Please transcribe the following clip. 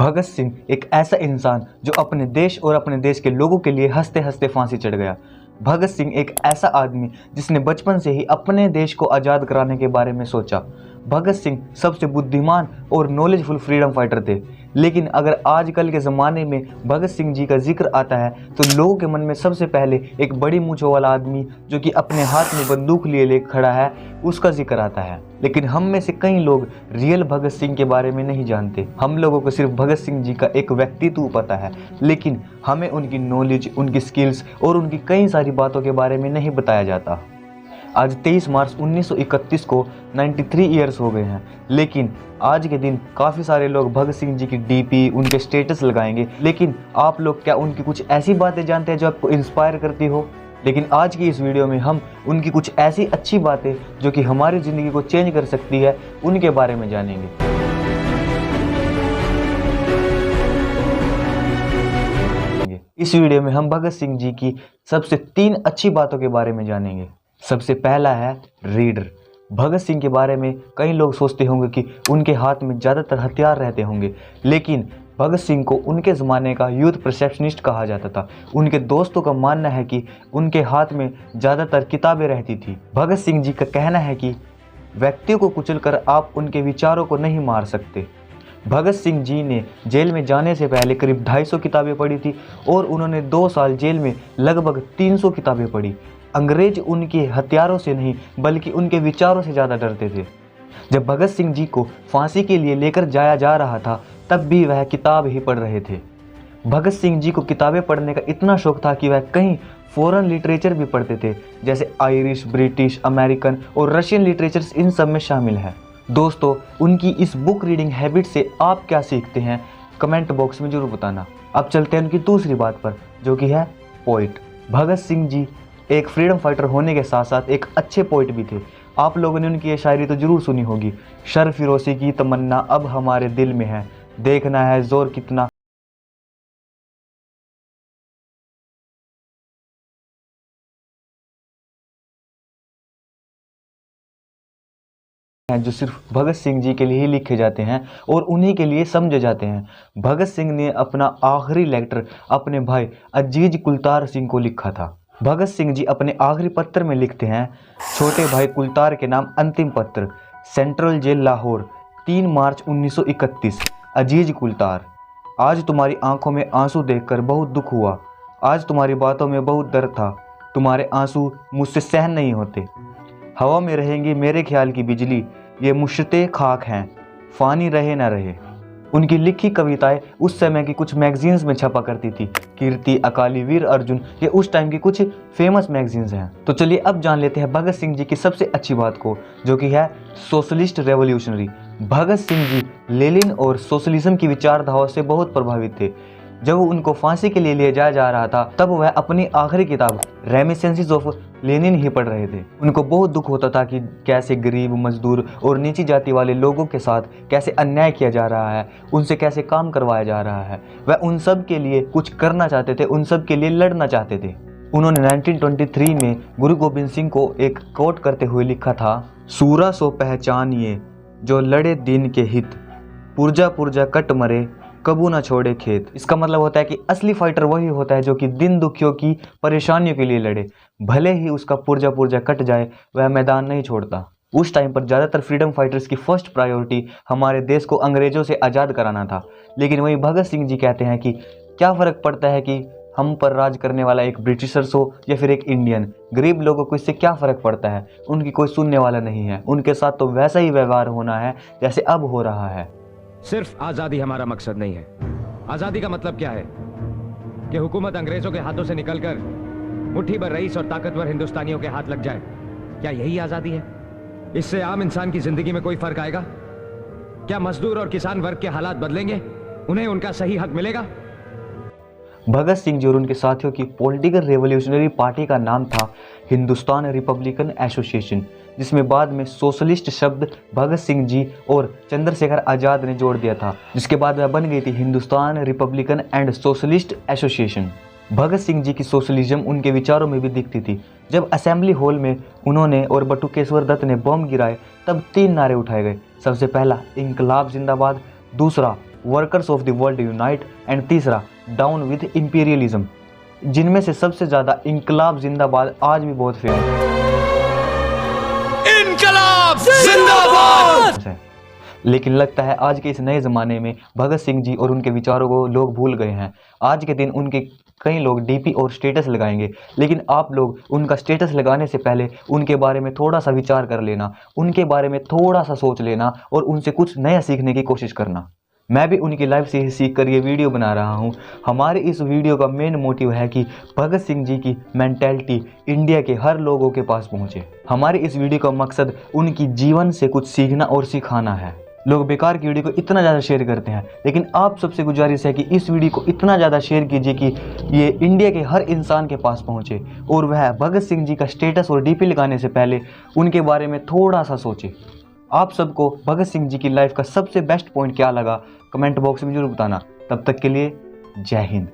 भगत सिंह एक ऐसा इंसान जो अपने देश और अपने देश के लोगों के लिए हंसते हंसते फांसी चढ़ गया। भगत सिंह एक ऐसा आदमी जिसने बचपन से ही अपने देश को आज़ाद कराने के बारे में सोचा। भगत सिंह सबसे बुद्धिमान और नॉलेजफुल फ्रीडम फाइटर थे। लेकिन अगर आजकल के ज़माने में भगत सिंह जी का जिक्र आता है तो लोगों के मन में सबसे पहले एक बड़ी मूंछों वाला आदमी जो कि अपने हाथ में बंदूक लिए ले खड़ा है उसका जिक्र आता है। लेकिन हम में से कई लोग रियल भगत सिंह के बारे में नहीं जानते। हम लोगों को सिर्फ भगत सिंह जी का एक व्यक्तित्व पता है, लेकिन हमें उनकी नॉलेज, उनकी स्किल्स और उनकी कई सारी बातों के बारे में नहीं बताया जाता। आज 23 मार्च 1931 को 93 ईयर्स हो गए हैं, लेकिन आज के दिन काफ़ी सारे लोग भगत सिंह जी की डीपी, उनके स्टेटस लगाएंगे। लेकिन आप लोग क्या उनकी कुछ ऐसी बातें जानते हैं जो आपको इंस्पायर करती हो? लेकिन आज की इस वीडियो में हम उनकी कुछ ऐसी अच्छी बातें जो कि हमारी ज़िंदगी को चेंज कर सकती है उनके बारे में जानेंगे। इस वीडियो में हम भगत सिंह जी की सबसे 3 अच्छी बातों के बारे में जानेंगे। सबसे पहला है रीडर। भगत सिंह के बारे में कई लोग सोचते होंगे कि उनके हाथ में ज़्यादातर हथियार रहते होंगे, लेकिन भगत सिंह को उनके ज़माने का यूथ परसेप्शनिस्ट कहा जाता था। उनके दोस्तों का मानना है कि उनके हाथ में ज़्यादातर किताबें रहती थी। भगत सिंह जी का कहना है कि व्यक्तियों को कुचलकर आप उनके विचारों को नहीं मार सकते। भगत सिंह जी ने जेल में जाने से पहले करीब 250 किताबें पढ़ी थी और उन्होंने 2 साल जेल में लगभग 300 किताबें पढ़ी। अंग्रेज उनके हथियारों से नहीं बल्कि उनके विचारों से ज़्यादा डरते थे। जब भगत सिंह जी को फांसी के लिए लेकर जाया जा रहा था तब भी वह किताब ही पढ़ रहे थे। भगत सिंह जी को किताबें पढ़ने का इतना शौक था कि वह कई फॉरेन लिटरेचर भी पढ़ते थे, जैसे आयरिश, ब्रिटिश, अमेरिकन और रशियन लिटरेचर्स इन सब में शामिल है। दोस्तों, उनकी इस बुक रीडिंग हैबिट से आप क्या सीखते हैं कमेंट बॉक्स में ज़रूर बताना। अब चलते हैं उनकी दूसरी बात पर, जो कि है पोइट। भगत सिंह जी एक फ्रीडम फाइटर होने के साथ साथ एक अच्छे पोइट भी थे। आप लोगों ने उनकी ये शायरी तो ज़रूर सुनी होगी। शर फिरोज़ी की तमन्ना अब हमारे दिल में है, देखना है जोर कितना है, जो सिर्फ भगत सिंह जी के लिए ही लिखे जाते हैं और उन्हीं के लिए समझे जाते हैं। भगत सिंह ने अपना आखिरी लेटर अपने भाई अजीज कुलतार सिंह को लिखा था। भगत सिंह जी अपने आखिरी पत्र में लिखते हैं, छोटे भाई कुलतार के नाम अंतिम पत्र, सेंट्रल जेल लाहौर, 3 मार्च 1931। अजीज कुलतार, आज तुम्हारी आंखों में आंसू देखकर बहुत दुख हुआ। आज तुम्हारी बातों में बहुत दर्द था। तुम्हारे आंसू मुझसे सहन नहीं होते। हवा में रहेंगी मेरे ख्याल की बिजली, ये मुश्ते खाक हैं, फ़ानी रहे ना रहे। उनकी लिखी कविताएं उस समय की कुछ मैगजीन्स में छपा करती थी। कीर्ति, अकाली, वीर अर्जुन, ये उस टाइम की कुछ फेमस मैगजीन्स हैं। तो चलिए अब जान लेते हैं भगत सिंह जी की सबसे अच्छी बात को, जो कि है सोशलिस्ट रेवोल्यूशनरी। भगत सिंह जी लेनिन और सोशलिज्म की विचारधाराओं से बहुत प्रभावित थे। जब उनको फांसी के लिए ले जाया जा रहा था तब वह अपनी आखिरी किताब रेमिसेंसेस ऑफ लेनिन ही पढ़ रहे थे। उनको बहुत दुख होता था कि कैसे गरीब, मजदूर और नीची जाति वाले लोगों के साथ कैसे अन्याय किया जा रहा है, उनसे कैसे काम करवाया जा रहा है। वह उन सब के लिए कुछ करना चाहते थे, उन सब के लिए लड़ना चाहते थे। उन्होंने 1923 में गुरु गोबिंद सिंह को एक कोट करते हुए लिखा था, सूरा सो पहचानिए जो लड़े दीन के हित, पुरजा पुरजा कट मरे कबू ना छोड़े खेत। इसका मतलब होता है कि असली फाइटर वही होता है जो कि दिन दुखियों की परेशानियों के लिए लड़े, भले ही उसका पुरजा पुरजा कट जाए, वह मैदान नहीं छोड़ता। उस टाइम पर ज़्यादातर फ्रीडम फाइटर्स की फर्स्ट प्रायोरिटी हमारे देश को अंग्रेज़ों से आज़ाद कराना था। लेकिन वही भगत सिंह जी कहते हैं कि क्या फ़र्क पड़ता है कि हम पर राज करने वाला एक ब्रिटिशर्स हो या फिर एक इंडियन, गरीब लोगों को इससे क्या फ़र्क पड़ता है। उनकी कोई सुनने वाला नहीं है, उनके साथ तो वैसा ही व्यवहार होना है जैसे अब हो रहा है। सिर्फ आजादी हमारा मकसद नहीं है। आजादी का मतलब क्या है कि हुकूमत अंग्रेजों के हाथों से निकलकर मुट्ठी भर रईस और ताकतवर हिंदुस्तानियों के हाथ लग जाए, क्या यही आजादी है? इससे आम इंसान की जिंदगी में कोई फर्क आएगा? क्या मजदूर और किसान वर्ग के हालात बदलेंगे? उन्हें उनका सही हक मिलेगा? भगत सिंह जी और उनके साथियों की पॉलिटिकल रेवोल्यूशनरी पार्टी का नाम था हिंदुस्तान रिपब्लिकन एसोसिएशन, जिसमें बाद में सोशलिस्ट शब्द भगत सिंह जी और चंद्रशेखर आज़ाद ने जोड़ दिया था, जिसके बाद वह बन गई थी Hindustan republican and socialist association. Bhagat Singh ji की सोशलिज्म उनके विचारों में भी दिखती थी। जब असेंबली हॉल में उन्होंने और बटुकेश्वर दत्त ने बम गिराए तब 3 नारे उठाए गए। सबसे पहला इंकलाब जिंदाबाद, दूसरा workers of the world unite and तीसरा डाउन विद इंपीरियलिज्म, जिनमें से सबसे ज़्यादा इंकलाब जिंदाबाद आज भी बहुत फेमस है। लेकिन लगता है आज के इस नए ज़माने में भगत सिंह जी और उनके विचारों को लोग भूल गए हैं। आज के दिन उनके कई लोग डीपी और स्टेटस लगाएंगे, लेकिन आप लोग उनका स्टेटस लगाने से पहले उनके बारे में थोड़ा सा विचार कर लेना, उनके बारे में थोड़ा सा सोच लेना और उनसे कुछ नया सीखने की कोशिश करना। मैं भी उनकी लाइफ से ही सीख कर ये वीडियो बना रहा हूँ। हमारे इस वीडियो का मेन मोटिव है कि भगत सिंह जी की मेंटेलिटी इंडिया के हर लोगों के पास पहुँचे। हमारे इस वीडियो का मकसद उनकी जीवन से कुछ सीखना और सिखाना है। लोग बेकार की वीडियो को इतना ज़्यादा शेयर करते हैं, लेकिन आप सबसे गुजारिश है कि इस वीडियो को इतना ज़्यादा शेयर कीजिए कि ये इंडिया के हर इंसान के पास पहुँचे और वह भगत सिंह जी का स्टेटस और डीपी लगाने से पहले उनके बारे में थोड़ा सा सोचे। आप सबको भगत सिंह जी की लाइफ का सबसे बेस्ट पॉइंट क्या लगा कमेंट बॉक्स में जरूर बताना। तब तक के लिए जय हिंद।